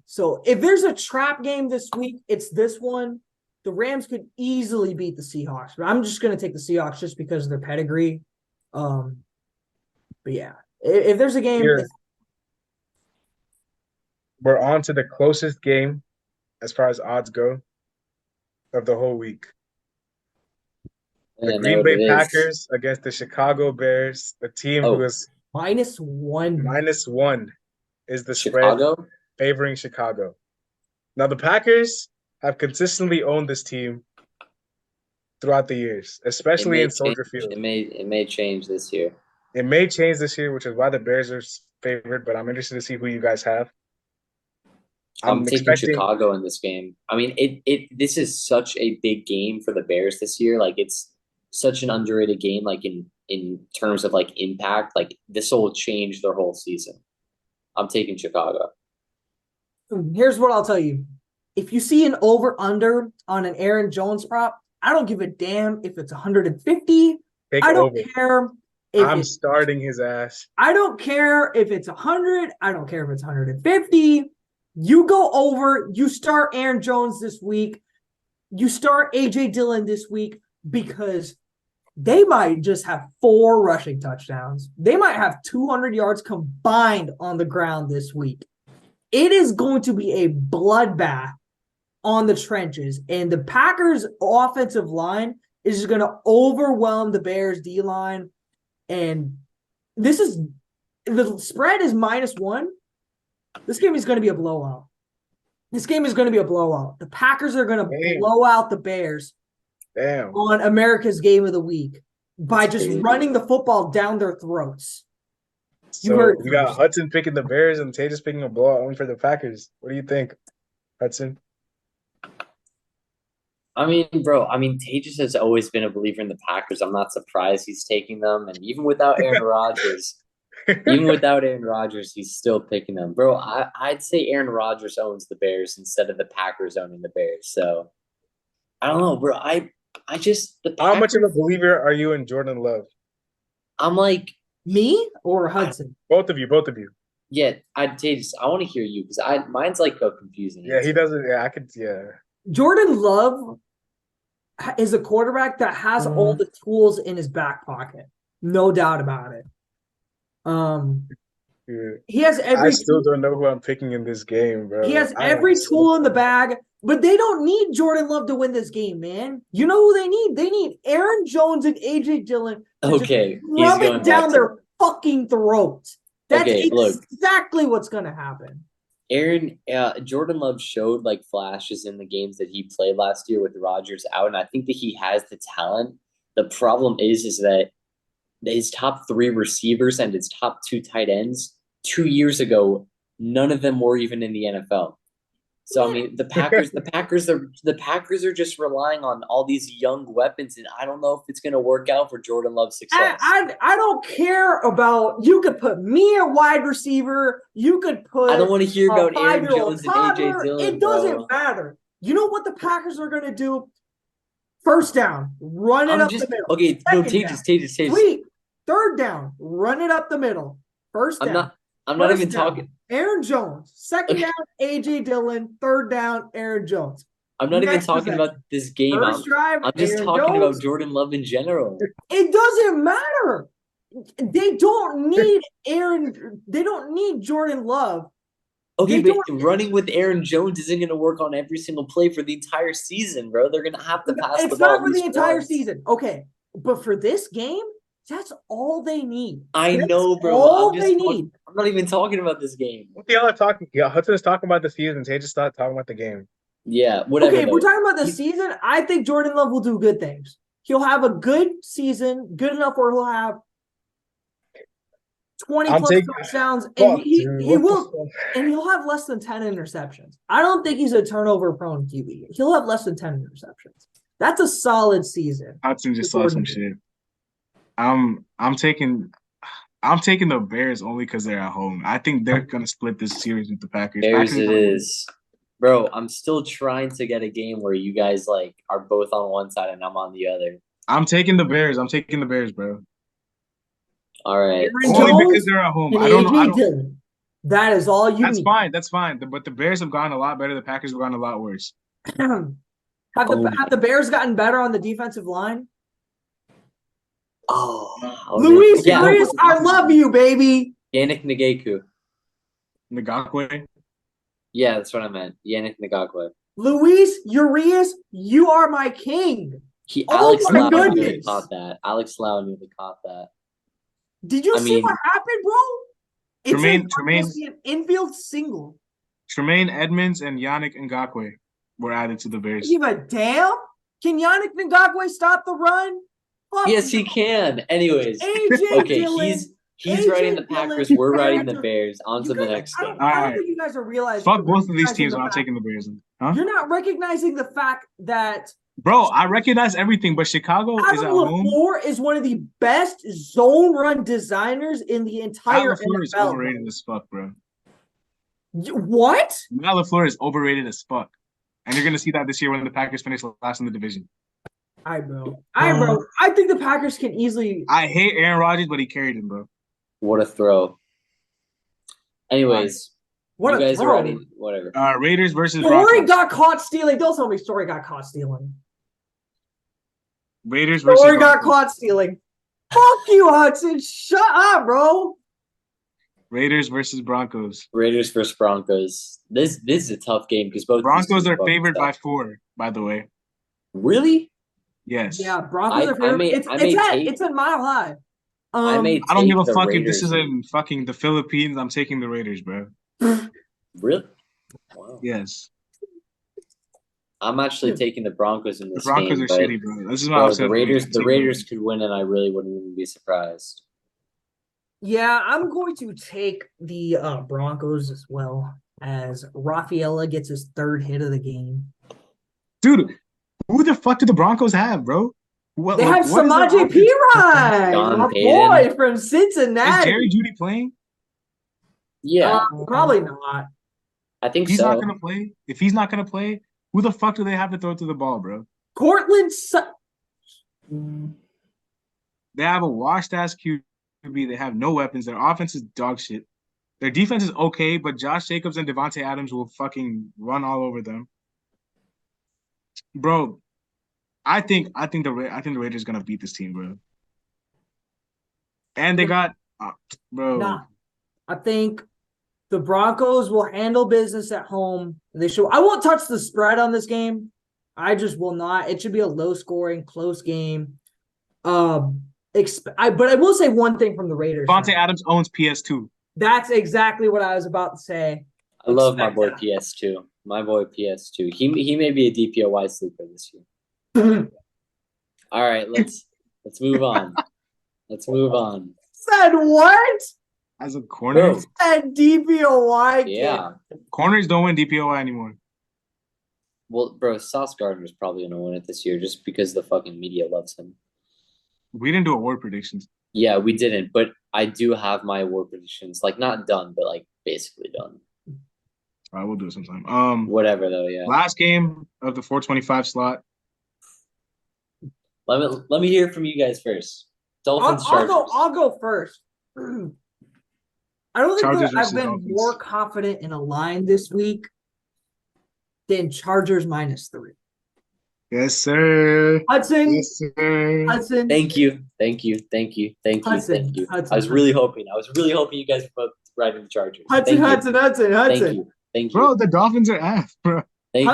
So if there's a trap game this week, it's this one. the Rams could easily beat the Seahawks. But I'm just going to take the Seahawks just because of their pedigree. But yeah, if there's a game, Here, we're on to the closest game as far as odds go of the whole week. The I know Green what Bay it is. Packers against the Chicago Bears, a team who is -1. -1 is the spread Chicago. favoring Chicago. Now, the Packers have consistently owned this team throughout the years, especially in Soldier Field. It may change this year. It may change this year, which is why the Bears are favored, but I'm interested to see who you guys have. I'm taking Chicago in this game. I mean, this is such a big game for the Bears this year. Like, it's such an underrated game, like in terms of like impact. Like, this will change their whole season. I'm taking Chicago. Here's what I'll tell you. If you see an over-under on an Aaron Jones prop, I don't give a damn if it's 150. I don't care. I'm starting his ass. I don't care if it's 100. I don't care if it's 150. You go over. You start Aaron Jones this week. You start A.J. Dillon this week because they might just have 4 rushing touchdowns. They might have 200 yards combined on the ground this week. It is going to be a bloodbath on the trenches, and the Packers' offensive line is just going to overwhelm the Bears' D-line. And the spread is -1. This game is going to be a blowout. The Packers are going to blow out the Bears on America's Game of the Week by just running the football down their throats. So you got Hudson picking the Bears and Tatus picking a blowout for the Packers. What do you think, Hudson? I mean, bro, Tatus has always been a believer in the Packers. I'm not surprised he's taking them. And even without Aaron Rodgers, he's still picking them. Bro, I'd say Aaron Rodgers owns the Bears instead of the Packers owning the Bears. So, I don't know, bro. How much of a believer are you in Jordan Love? I'm like, me or Hudson? Both of you. Yeah, Tatus, I want to hear you because mine's like confusing. Yeah, he doesn't. Yeah, I could. Yeah. Jordan Love is a quarterback that has all the tools in his back pocket. No doubt about it. He has every. I still don't know who I'm picking in this game, bro. He has every tool in the bag, but they don't need Jordan Love to win this game, man. You know who they need? They need Aaron Jones and A.J. Dillon. Okay, rub it down their fucking throats. That's exactly what's going to happen. Jordan Love showed like flashes in the games that he played last year with Rodgers out, and I think that he has the talent. The problem is that his top 3 receivers and his top 2 tight ends 2 years ago, none of them were even in the NFL. So I mean, the Packers are just relying on all these young weapons, and I don't know if it's going to work out for Jordan Love's success. I don't care about. You could put me at wide receiver. You could put. I don't want to hear about Aaron Jones and A.J. Dillon. It doesn't matter. You know what the Packers are going to do? First down, run it up the middle. Okay, no, Tatus. Sweet. Third down, run it up the middle. First down. I'm not even talking. Aaron Jones. Second down, A.J. Dillon. Third down, Aaron Jones. I'm not even talking about this game. First drive, I'm just talking about Jordan Love in general. It doesn't matter. They don't need They don't need Jordan Love. Okay, but running with Aaron Jones isn't going to work on every single play for the entire season, bro. They're going to have to pass the ball. It's not for the entire season. Okay, but for this game, that's all they need. I know, bro. All they need. I'm not even talking about this game. What y'all are talking? Yeah, Hudson is talking about the season. They just start talking about the game. Yeah, whatever. Okay, if we're talking about the season, I think Jordan Love will do good things. He'll have a good season, good enough where he'll have 20 plus touchdowns, and he'll have less than 10 interceptions. I don't think he's a turnover-prone QB. He'll have less than 10 interceptions. That's a solid season. Hudson just saw some shit. I'm taking the Bears only because they're at home. I think they're gonna split this series with the Packers. Bears it is. Bro, I'm still trying to get a game where you guys like are both on one side and I'm on the other. I'm taking the Bears. Bro. All right. Only because they're at home. I don't know. That is all you need. That's fine. But the Bears have gotten a lot better. The Packers have gotten a lot worse. Have Oh my- the Bears gotten better on the defensive line? Oh, Luis yeah. Urias, I love you, baby. Yannick Ngakoue. Ngakwe. Yeah, that's what I meant. Yannick Ngakoue. Luis Urias, you are my king. Oh Alex my Lau nearly goodness. caught that. Alex Lau nearly caught that. Did you I see mean- what happened, bro? It's Tremaine- an infield single. Tremaine Edmonds and Yannick Ngakwe were added to the Bears. Give a damn? Can Yannick Ngakwe stop the run? Fuck Yes, no. he can. Anyways, AJ okay, Dillon. he's AJ riding the Dillon, Packers. We're riding the Panther. Bears. On to You the guys- next I game. don't Alright. think you guys are realizing. Fuck both of these recognizing teams. the I'm fact- taking the Bears. Huh? You're not recognizing the fact that Bro, I recognize everything, but Chicago is Adam at home. LaFleur is one of the best zone run designers in the entire Matt LaFleur is NFL. overrated as fuck, bro. What? Matt LaFleur is overrated as fuck. And you're going to see that this year when the Packers finish last in the division. I bro. I think the Packers can easily. I hate Aaron Rodgers, but he carried him, bro. What a throw. Anyways, What you a guys are throw. riding whatever. Raiders versus Story Broncos. got caught stealing. Don't tell me Story got caught stealing. Raiders versus Story got Broncos. caught stealing. Fuck you, Hudson. Shut up, bro. Raiders versus Broncos. Raiders versus Broncos. This is a tough game because both these Broncos teams are fucking favored by suck. 4, by the way. Really? Yes. Yeah, Broncos I are favorite. may- It's I may take- it's a mile high. I may I don't take give a the fuck if Raiders this is here. in fucking the Philippines. I'm taking the Raiders, bro. Really? Wow. Yes. I'm actually taking the Broncos in The this Broncos game, are but shitty, bro. This is why I bro, was the Raiders could win, and I really wouldn't even be surprised. Yeah, I'm going to take the Broncos as well as Rafaela gets his third hit of the game. Dude, who the fuck do the Broncos have, bro? What, They have what is their Samaje offense? Perine, Sean my Payton. boy from Is Cincinnati. Jerry Judy playing? Yeah, Probably not. I think If he's so. not gonna play, who the fuck do they have to throw to the ball, bro? Cortland. They have a washed ass QB. They have no weapons. Their offense is dog shit. Their defense is okay, but Josh Jacobs and Devontae Adams will fucking run all over them. Bro, I think the Raiders gonna beat this team, bro. And they got, bro. Nah, I think the Broncos will handle business at home. They should. I won't touch the spread on this game. I just will not. It should be a low-scoring, close game. But I will say one thing from the Raiders. Devontae Adams owns PS2. That's exactly what I was about to say. I love my boy Expect PS2. My boy PS2. He may be a DPOY sleeper this year. All right, let's move on. Let's move on. Said what? As a corner, Bro, Said DPOY. yeah. corners don't win DPOI anymore. Well, bro, Sauce Gardner's probably gonna win it this year just because the fucking media loves him. We didn't do award predictions. Yeah, we didn't, but I do have my award predictions. Like not done, but like basically done. All right, we'll do it sometime. Whatever though, yeah. Last game of the 425 slot. Let me hear from you guys first. Dolphins Chargers. I'll go first. I don't think Chargers that I've versus been Dolphins. more confident in a line this week than Chargers -3. Yes, sir. Hudson, Yes, sir. Hudson. Thank you. Hudson, I was really hoping you guys were both riding the Chargers. Hudson, Thank you. Hudson. Thank you. Bro, the Dolphins are ass, bro. Thank you.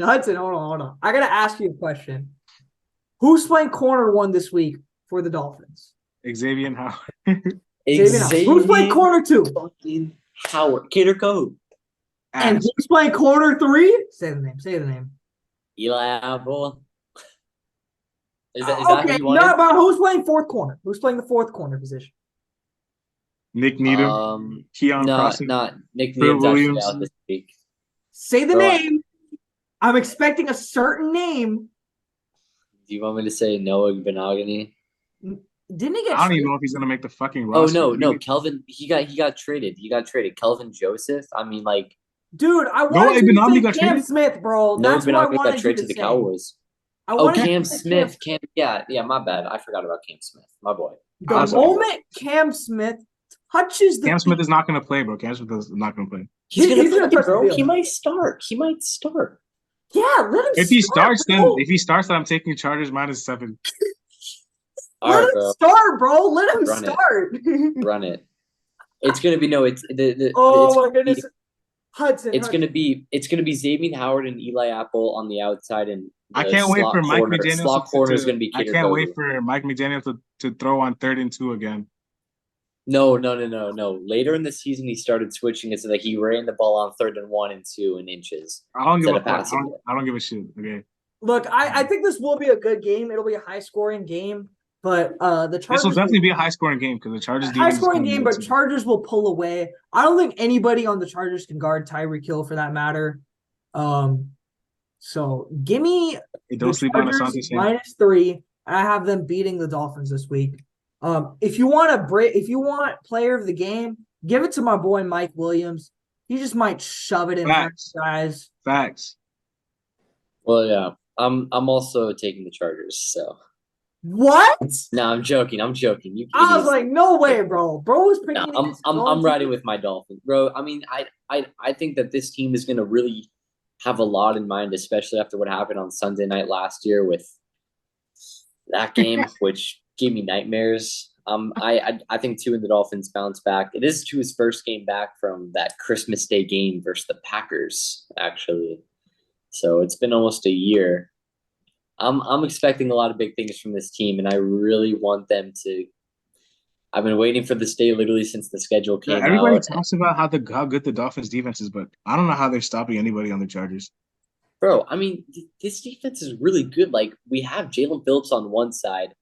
Hudson, hold on. I gotta ask you a question. Who's playing corner 1 this week for the Dolphins? Xavier Howard. Who's playing corner 2? Fucking Howard. Cater Code. And Ass. who's playing corner 3? Say the name. Eli Apple. Is that who Okay, you wanted? no, but who's playing fourth corner? Who's playing the fourth corner position? Nick Needham. Keon Crossing. Not Nick Phil Needham's actually Williams. out this week. Say the Bro, name. I'm expecting a certain name. Do you want me to say Noah Benogany? Didn't he get I don't even traded? know if he's gonna make the fucking Oh roster. no, Kelvin. He got traded. Kelvin Joseph. I mean, like Dude, I Noah wanted you to Benogany say got Cam traded? Smith, bro. Noah That's what I Benogany wanted got you traded to to the say. Cowboys. I Oh, wanted you Cam to say Smith. Yeah, my bad. I forgot about Cam Smith. My boy. The Awesome. moment Cam Smith touches the Cam Smith is not gonna play, bro. Cam Smith is not gonna play. He's He's gonna gonna play, touch the bro. field. He might start. Yeah, let him If he start, starts, then bro. I'm taking Chargers -7. All Let right, him bro, start, bro. Let him run it, start. run it. It's gonna be no. Oh It's my goodness. Hudson, it's Hudson. gonna be Xavier Howard and Eli Apple on the outside, and I the can't wait for Mike McDaniel slot corner is gonna be I Kidder can't wait Kobe. for Mike McDaniel to throw on 3rd and 2 again. No. Later in the season, he started switching it so that he ran the ball on 3rd and 1 and 2 in inches I don't give instead a of fuck. passing it. I don't give a shit. Okay. Look, I think this will be a good game. It'll be a high scoring game, but the This Chargers will definitely be a high scoring game because the Chargers high defense is scoring going to game, be good but too. Chargers will pull away. I don't think anybody on the Chargers can guard Tyreek Hill for that matter. So give me Hey, don't the sleep on Chargers Asante Samuel. -3. I have them beating the Dolphins this week. If you want player of the game, give it to my boy Mike Williams. He just might shove it in front Facts. of guys. Facts. Well, yeah, I'm also taking the Chargers. So What? no, I'm joking. You I was idiots. like, no way, bro. Bro was No, picking against his I'm own riding team. with my Dolphins, bro. I mean, I think that this team is gonna really have a lot in mind, especially after what happened on Sunday night last year with that game, which gave me nightmares. I think Tua and the Dolphins bounce back. It is Tua's first game back from that Christmas Day game versus the Packers, actually. So it's been almost a year. I'm expecting a lot of big things from this team, and I really want them to. I've been waiting for this day literally since the schedule came Everybody out. talks about how good the Dolphins defense is, but I don't know how they're stopping anybody on the Chargers. Bro, I mean, this defense is really good. Like, we have Jalen Phillips on one side,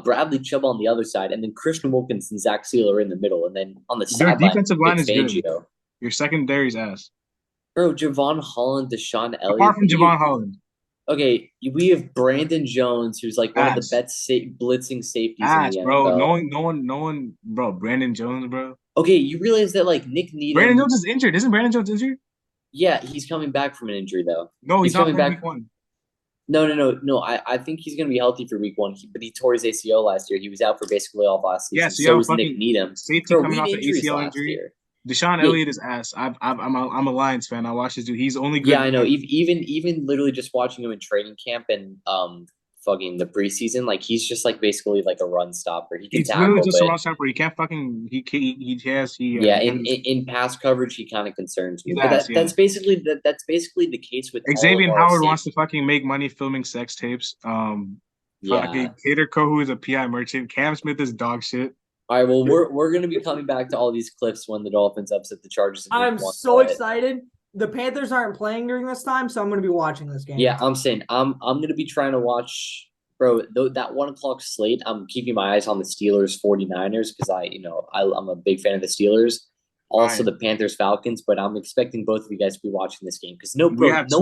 Bradley Chubb on the other side, and then Christian Wilkins and Zach Sealer in the middle. And then on the Their sideline, defensive Vic line is good. Fangio. Your secondary's ass. Bro, Javon Holland, Deshaun Elliott. Apart from Javon Holland. Okay, we have Brandon Jones, who's like one of the best blitzing safeties in the bro. NFL. No one, bro. Brandon Jones, bro. Okay, you realize that like Nick Needham. Brandon Jones is injured. Isn't Brandon Jones injured? Yeah, he's coming back from an injury though. No, he's not coming back. Week 1. No. I think he's going to be healthy for week 1. But he tore his ACL last year. He was out for basically all of last season. Yeah, so was Nick Needham. Safety coming off an ACL injury. Year. Deshaun Elliott is ass. I'm a Lions fan. I watch this dude. He's only good. Yeah, I know. Even literally just watching him in training camp and fucking the preseason, like he's just like basically like a run stopper. He can he's tackle, literally just but a run stopper. He can't fucking. in pass coverage, he kind of concerns me. But that's basically the case with Xavier all of Howard wants to fucking make money filming sex tapes. Yeah. Kader Kohu is a PI merchant. Cam Smith is dog shit. All right, well, we're going to be coming back to all these clips when the Dolphins upset the Chargers. I'm so excited. The Panthers aren't playing during this time, so I'm going to be watching this game. Yeah, I'm saying I'm going to be trying to watch, bro. That 1 o'clock slate. I'm keeping my eyes on the Steelers 49ers because I'm a big fan of the Steelers. Also, the Panthers Falcons, but I'm expecting both of you guys to be watching this game because no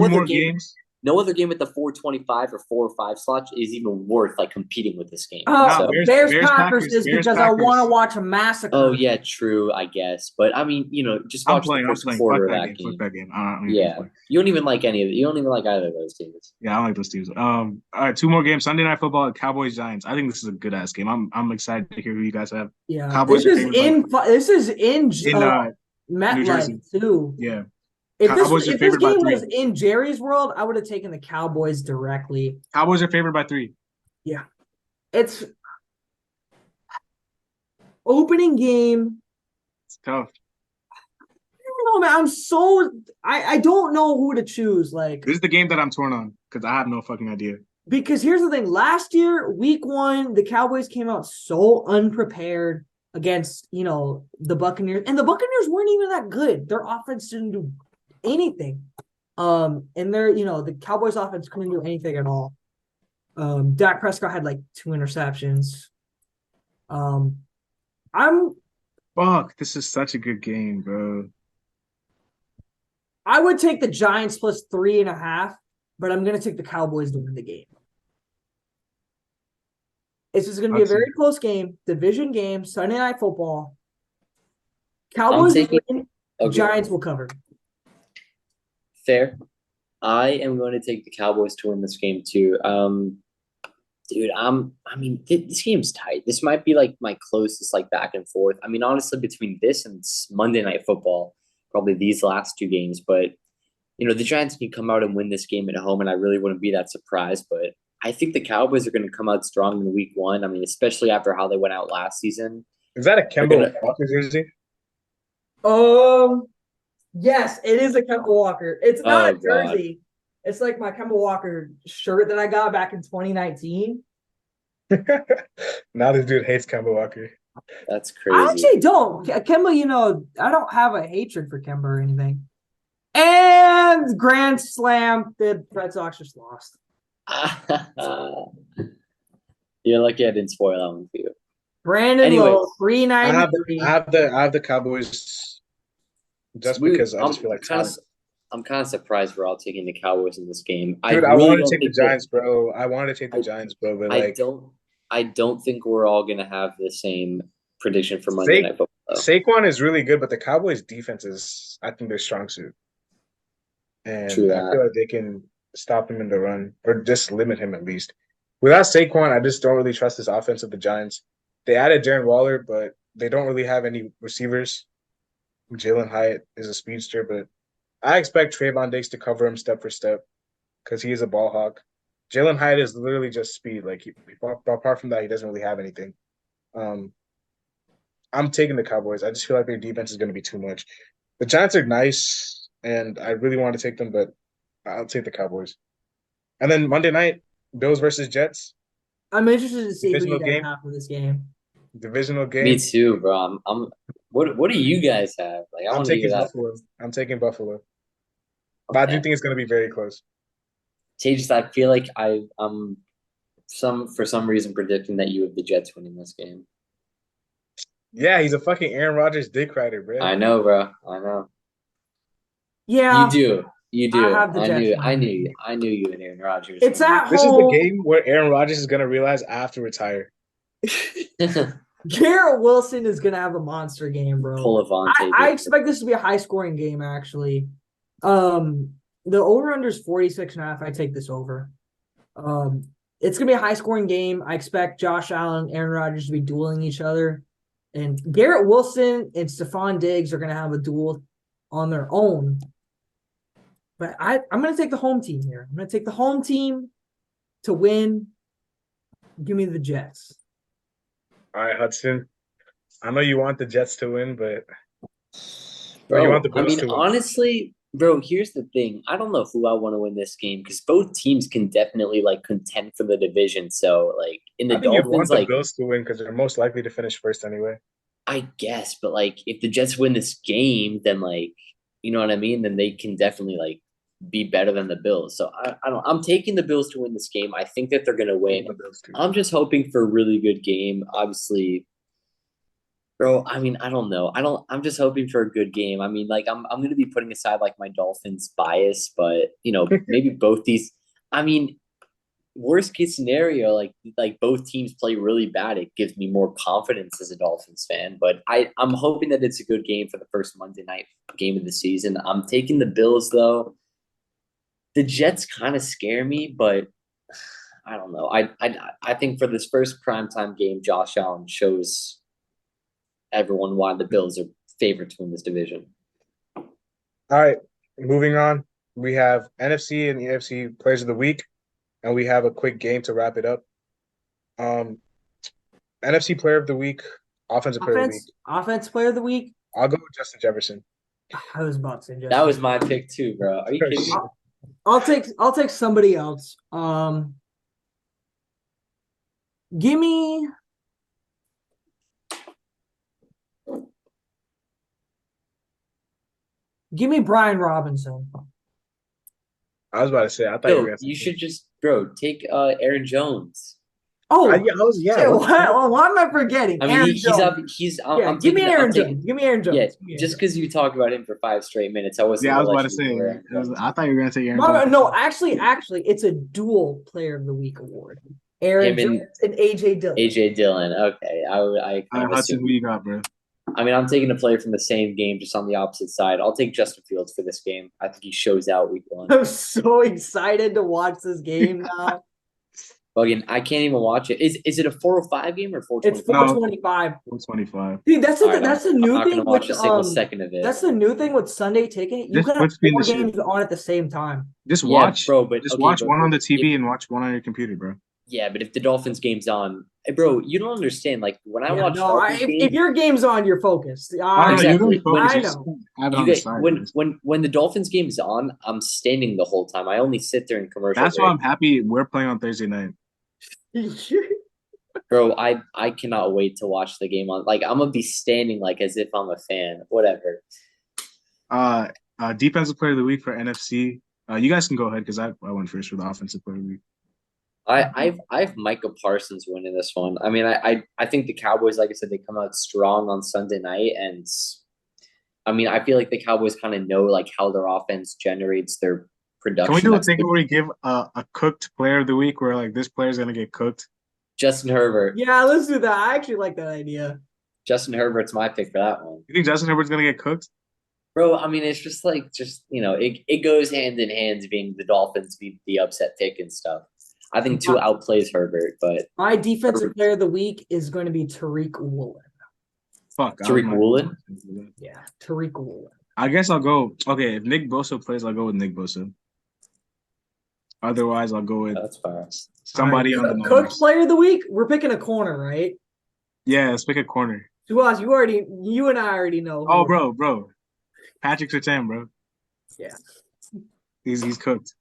other games. No other game at the 425 or 4 or 5 slot is even worth like competing with this game. Bears Packers is because I want to watch a massacre. Oh yeah, true, I guess. But I mean, just watch the first quarter of that game. Yeah, you don't even like any of it. You don't even like either of those teams. Yeah, I don't like those teams. All right, 2 more games. Sunday Night Football, Cowboys Giants. I think this is a good ass game. I'm excited to hear who you guys have. Yeah, Cowboys this is in MetLife too. Yeah. If this game was in Jerry's world, I would have taken the Cowboys directly. Cowboys are favored by 3. Yeah. It's opening game. It's tough. I don't know, man. I don't know who to choose. Like, this is the game that I'm torn on because I have no fucking idea. Because here's the thing. Last year, week 1, the Cowboys came out so unprepared against, the Buccaneers. And the Buccaneers weren't even that good. Their offense didn't do anything. And the Cowboys offense couldn't do anything at all. Dak Prescott had like 2 interceptions. This is such a good game, bro. I would take the Giants plus 3.5, but I'm gonna take the Cowboys to win the game. This is gonna be a very close game, division game, Sunday Night Football. Cowboys win, Giants will cover. Fair. I am going to take the Cowboys to win this game too. Dude, this game's tight. This might be like my closest like back and forth. I mean, honestly, between this and Monday Night Football, probably these last 2 games. But the Giants can come out and win this game at home, and I really wouldn't be that surprised. But I think the Cowboys are going to come out strong in week one. I mean, especially after how they went out last season. Is that a They're Kemba gonna, Walker jersey? Um, yes, it is a Kemba Walker. It's not oh a God, jersey. It's like my Kemba Walker shirt that I got back in 2019. Now this dude hates Kemba Walker. that's I crazy. actually don't. Kemba, I don't have a hatred for Kemba or anything. And grand slam, the Red Sox just lost. You're lucky I didn't spoil that one for you. Brandon Anyways, Lowe, 393. I have the Cowboys just because I just feel like talent. I'm kind of surprised we're all taking the Cowboys in this game. Dude, I really wanted don't to take the think that- Giants, bro. I wanted to take the Giants, bro. But like, I don't think we're all gonna have the same prediction for Monday Night Football. Saquon is really good, but the Cowboys' defense is, I think, their strong suit, and True I that. feel like they can stop him in the run or just limit him at least. Without Saquon, I just don't really trust this offense of the Giants. They added Darren Waller, but they don't really have any receivers. Jalen Hyatt is a speedster, but I expect Trayvon Diggs to cover him step for step because he is a ball hawk. Jalen Hyatt is literally just speed. Like, apart from that, he doesn't really have anything. Um, I'm taking the Cowboys. I just feel like their defense is going to be too much. The Giants are nice, and I really want to take them, but I'll take the Cowboys. And then Monday night, Bills versus Jets, I'm interested to see who Divisional you guys game? have for this game. divisional game. Me too, bro. What do you guys have? Like, I I'm want to hear taking that. Buffalo. I'm taking Buffalo. But I do Okay. think it's going to be very close. Tejas, I feel like I'm for some reason predicting that you have the Jets winning this game. Yeah, he's a fucking Aaron Rodgers dick rider, bro. I know, bro. I know. Yeah, You do. You do. I have the Jets I winning. knew you and Aaron Rodgers. it's at This is the home. game where Aaron Rodgers is going to realize I have to retire. Garrett Wilson is gonna have a monster game, bro. Pull Avante. I expect this to be a high scoring game, actually. The over-under is 46.5. I take this over. It's gonna be a high scoring game. I expect Josh Allen and Aaron Rodgers to be dueling each other. And Garrett Wilson and Stephon Diggs are gonna have a duel on their own. But I'm gonna take the home team here. I'm gonna take the home team to win. Give me the Jets. All right, Hudson. I know you want the Jets to win, but Bro, you want the I Bills mean, to win. honestly, bro, here's the thing. I don't know who I want to win this game because both teams can definitely like contend for the division. So, like in the I think you'd want Dolphins, the like Bills to win because they're most likely to finish first anyway. I guess, but like if the Jets win this game, then like you know what I mean, then they can definitely like be better than the Bills. So I don't. I'm taking the Bills to win this game. I think that they're gonna win. The Bills too. I'm just hoping for a really good game. Obviously, bro. I mean, I don't know. I'm just hoping for a good game. I mean, like I'm gonna be putting aside like my Dolphins bias, but maybe both these. I mean, worst case scenario, like both teams play really bad, it gives me more confidence as a Dolphins fan. But I'm hoping that it's a good game for the first Monday night game of the season. I'm taking the Bills though. The Jets kind of scare me, but I don't know. I think for this first primetime game, Josh Allen shows everyone why the Bills are favored to win this division. All right, moving on. We have NFC and EFC Players of the Week, and we have a quick game to wrap it up. NFC Player of the Week, Offensive Player of the Week. Offense player of the week. I'll go with Justin Jefferson. I was about to say Justin. That was my pick too, bro. Are you kidding me? I'll take somebody else. Give me Brian Robinson. I was about to say, I thought you were No, going to you should just, bro, take Aaron Jones. Oh, yeah. why am I forgetting? I mean, Aaron he's Jones. up. I'm give me taking- Aaron I'm taking- Jones. Give me Aaron Jones. Yeah, Give me Aaron just Jones. because you talked about him for 5 straight minutes, I wasn't. Yeah, I was gonna about let to you say. go there. I thought you were gonna say Aaron Jones. No, actually, it's a dual Player of the Week award. Aaron Him and Jones and AJ Dillon. AJ Dillon. Okay, I All kind right, of Hudson, assumed. who you got, bro? I mean, I'm taking a player from the same game, just on the opposite side. I'll take Justin Fields for this game. I think he shows out week 1. I'm so excited to watch this game now. Well, again, I can't even watch it. Is it a 4:05 game or It's 4:25? 425. 125. Dude, that's All right, that's the I'm new not thing gonna watch with a single second of it. that's the new thing with Sunday Ticket. You Just can have split screen 4 the shit. games on at the same time. Just Yeah, watch, bro, but just okay, watch but one on the if- TV and watch one on your computer, bro. Yeah, but if the Dolphins game's on, bro, you don't understand. Like when I Yeah, watch no, Dolphins if games, your game's on, you're focused. Oh, I, no, you're gonna be Exactly. focused. I You just know. have it you on the get side. when the Dolphins game's on, I'm standing the whole time. I only sit there in commercial That's why break. I'm happy we're playing on Thursday night. Bro, I cannot wait to watch the game on. Like I'm gonna be standing like as if I'm a fan. Whatever. Defensive player of the week for NFC. You guys can go ahead because I went first for the offensive player of the week. I've Micah Parsons winning this one. I mean, I think the Cowboys, like I said, they come out strong on Sunday night, and I mean, I feel like the Cowboys kind of know like how their offense generates their production. Can we do a That's thing good. where we give a cooked player of the week where like this player's gonna get cooked? Justin Herbert. Yeah, let's do that. I actually like that idea. Justin Herbert's my pick for that one. You think Justin Herbert's gonna get cooked? Bro, I mean, it's just it goes hand in hand being the Dolphins be the upset pick and stuff. I think Tua outplays Herbert, but My defensive player of the week is going to be Tariq Woolen. Fuck. Tariq Woolen? Yeah, Tariq Woolen. I guess I'll go. Okay, if Nick Bosa plays, I'll go with Nick Bosa. Otherwise, I'll go with that's fine. somebody All on right, the Cooked Niners. player of the week. We're picking a corner, right? Yeah, let's pick a corner. Suaz, you and I already know. Oh, bro. Patrick Surtain, bro. Yeah. He's cooked.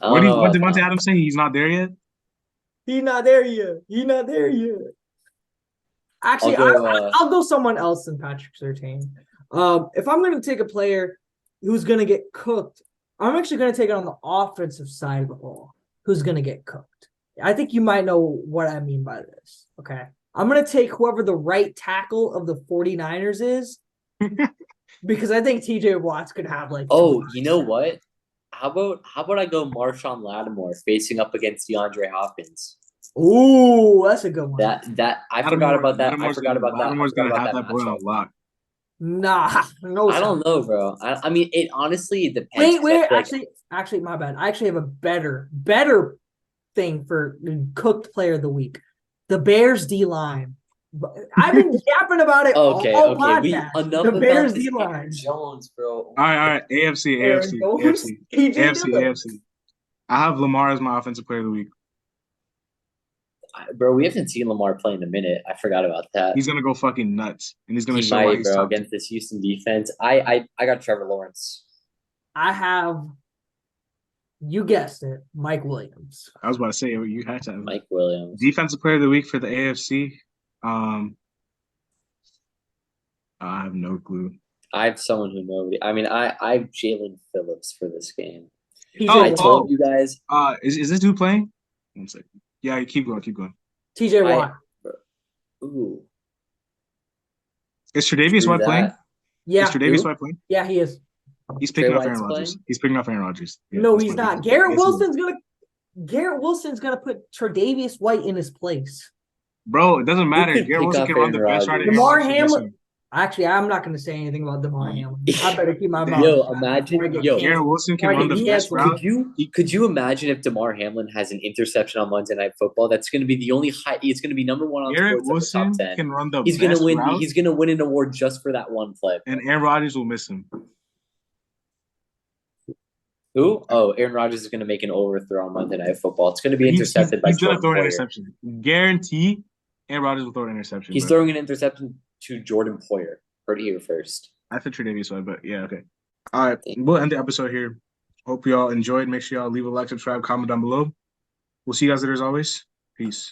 I What don't know did about Devontae that. Adams say? He's not there yet? He's not there yet. Actually, I'll go someone else than Patrick Surtain. If I'm going to take a player who's going to get cooked, I'm actually going to take it on the offensive side of the ball. Who's going to get cooked? I think you might know what I mean by this. Okay. I'm going to take whoever the right tackle of the 49ers is because I think TJ Watts could have like. Oh, you know what? How about I go Marshawn Lattimore facing up against DeAndre Hopkins? Ooh, that's a good one. I forgot about that. I forgot about that. I Lattimore's forgot gonna about have that that boy on matchup. lock. Nah, no. I don't know, bro. I mean, it honestly depends. 'cause I Wait. feel like- Actually, my bad. I actually have a better thing for cooked player of the week. The Bears D line. I've been yapping about it Okay. all We podcast. enough The about Bears this D Aaron line. Jones, bro. All right. AFC. Aaron Jones, TJ Dillon. AFC. I have Lamar as my offensive player of the week. Bro, we haven't seen Lamar play in a minute. I forgot about that. He's gonna go fucking nuts, and he's gonna He show why might, he's bro, top. against this Houston defense. I got Trevor Lawrence. I have, you guessed it, Mike Williams. I was about to say you had to have Mike Williams. defensive player of the week for the AFC. I have no clue. I have someone who nobody. I mean, I have Jalen Phillips for this game. TJ Oh, I Watt. told you guys. Is this dude playing? 1 second. Yeah, keep going. TJ Watt. Ooh, Is Tre'Davious true White playing? that. Yeah, Is Tre'Davious Who? White playing? yeah, he is. He's picking Trey up Aaron White's Rodgers. playing? He's picking up Aaron Rodgers. Yeah, No, that's he's what not. he- Garrett yes, he is. Wilson's gonna put Tre'Davious White in his place. Bro, it doesn't matter. could Garrett pick Wilson up can run the Aaron best right Rodgers? Aaron Damar Rodgers. Hamlin. Actually, I'm not going to say anything about Damar Hamlin. I better keep my mouth. Yo, shut imagine- before I get yo. canceled. Garrett Wilson can Why run did the he best cancel? route. Could you imagine if DeMar Hamlin has an interception on Monday Night Football? That's going to be the only high. It's going to be number one on Garrett sports Wilson top 10. can run the He's going best to win. route, He's going to win an award just for that one play. and Aaron Rodgers will miss him. Who? Oh, Aaron Rodgers is going to make an overthrow on Monday Night Football. It's going to be intercepted by He's gonna Jordan throw an Poyer. interception. Guarantee Aaron Rodgers will throw an interception. He's bro. throwing an interception to Jordan Poyer. Heard it here first. I said Tre'Davious White, but yeah, okay. All right, we'll end the episode here. Hope y'all enjoyed. Make sure y'all leave a like, subscribe, comment down below. We'll see you guys later as always. Peace.